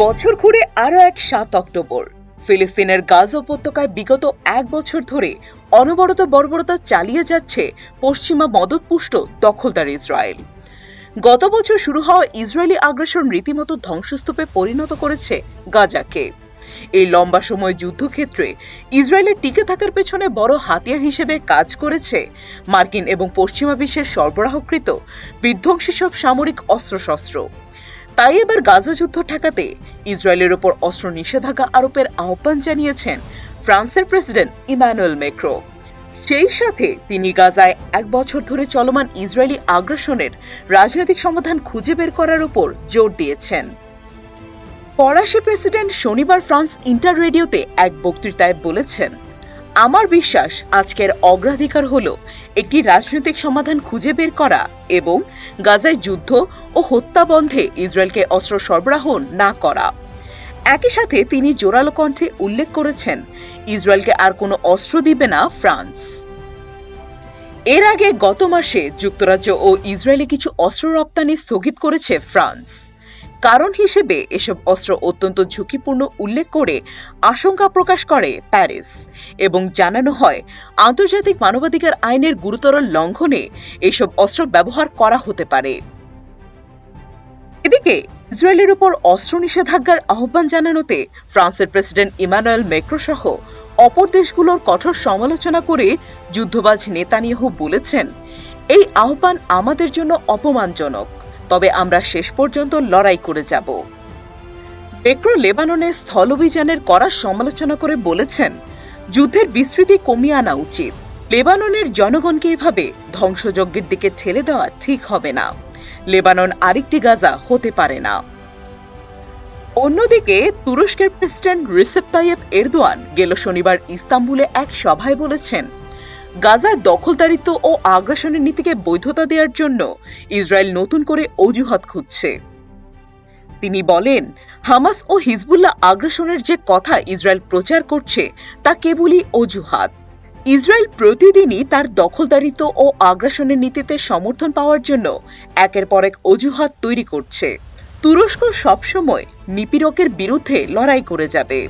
বছর ঘুরে আরো এক ৭ অক্টোবর। ফিলিস্তিনের গাজা উপত্যকায় বিগত ১ বছর ধরে অনবরত বর্বরতা চালিয়ে যাচ্ছে পশ্চিমা মদতপুষ্ট দখলদার ইসরায়েল। গত বছর শুরু হওয়া ইসরায়েলি আগ্রাসন রীতিমতো ধ্বংসস্তূপে পরিণত করেছে গাজাকে। এই লম্বা সময় যুদ্ধক্ষেত্রে ইসরায়েলের টিকে থাকার পেছনে বড় হাতিয়ার হিসেবে কাজ করেছে মার্কিন এবং পশ্চিমা বিশ্বের সরবরাহকৃত বিধ্বংসী সব সামরিক অস্ত্রশস্ত্র। তাই এবার গাজা যুদ্ধ ঠেকাতে ইসরায়েলের ওপর অস্ত্র নিষেধাজ্ঞা আরোপের আহ্বান জানিয়েছেন ফ্রান্সের প্রেসিডেন্ট ইমানুয়েল ম্যাক্রো। সেই সাথে তিনি গাজায় ১ বছর ধরে চলমান ইসরায়েলি আগ্রাসনের রাজনৈতিক সমাধান খুঁজে বের করার উপর জোর দিয়েছেন। ফরাসি প্রেসিডেন্ট শনিবার ফ্রান্স ইন্টার রেডিওতে এক বক্তৃতায় বলেছেন, আমার বিশ্বাস আজকের অগ্রাধিকার হল একটি রাজনৈতিক সমাধান খুঁজে বের করা এবং গাজায় যুদ্ধ ও হত্যা বন্ধে ইসরায়েলকে অস্ত্র সরবরাহ না করা। একই সাথে তিনি জোরালো কণ্ঠে উল্লেখ করেছেন, ইসরায়েলকে আর কোনো অস্ত্র দিবে না ফ্রান্স। এর আগে গত মাসে যুক্তরাজ্য ও ইসরায়েলে কিছু অস্ত্র রপ্তানি স্থগিত করেছে ফ্রান্স। কারণ হিসেবে এসব অস্ত্র অত্যন্ত ঝুঁকিপূর্ণ উল্লেখ করে আশঙ্কা প্রকাশ করে প্যারিস এবং জানানো হয় আন্তর্জাতিক মানবাধিকার আইনের গুরুতর লঙ্ঘনে এসব অস্ত্র ব্যবহার করা হতে পারে। এদিকে ইসরায়েলের উপর অস্ত্র নিষেধাজ্ঞার আহ্বান জানানোতে ফ্রান্সের প্রেসিডেন্ট ইমানুয়েল ম্যাক্রো সহ অপর দেশগুলোর কঠোর সমালোচনা করে যুদ্ধবাজ নেতানিয়াহু বলেছেন, এই আহ্বান আমাদের জন্য অপমানজনক, তবে আমরা শেষ পর্যন্ত লড়াই করে যাব। ম্যাক্রো লেবাননের স্থলঅভিযানের কড়া সমালোচনা করে বলেছেন, যুদ্ধের বিস্তৃতি কমিয়ে আনা উচিত। লেবাননের জনগণকে এভাবে ধ্বংসযজ্ঞের দিকে ঠেলে দেওয়া ঠিক হবে না। লেবানন আরেকটি গাজা হতে পারে না। অন্যদিকে তুরস্কের প্রেসিডেন্ট রিসেপ তাইয়েপ এরদোয়ান গেল শনিবার ইস্তাম্বুলে এক সভায় বলেছেন, গাজায় দখলদারিত্ব ও আগ্রাসনের নীতিকে বৈধতা দেওয়ার জন্য ইসরায়েল নতুন করে অজুহাত খুঁজছে। তিনি বলেন, হামাস ও হিজবুল্লাহ আগ্রাসনের যে কথা ইসরায়েল প্রচার করছে তা কেবলই অজুহাত। ইসরায়েল প্রতিদিনই তার দখলদারিত্ব ও আগ্রাসনের নীতিতে সমর্থন পাওয়ার জন্য একের পর এক অজুহাত তৈরি করছে। তুরস্ক সবসময় নিপীড়কের বিরুদ্ধে লড়াই করে যাবে।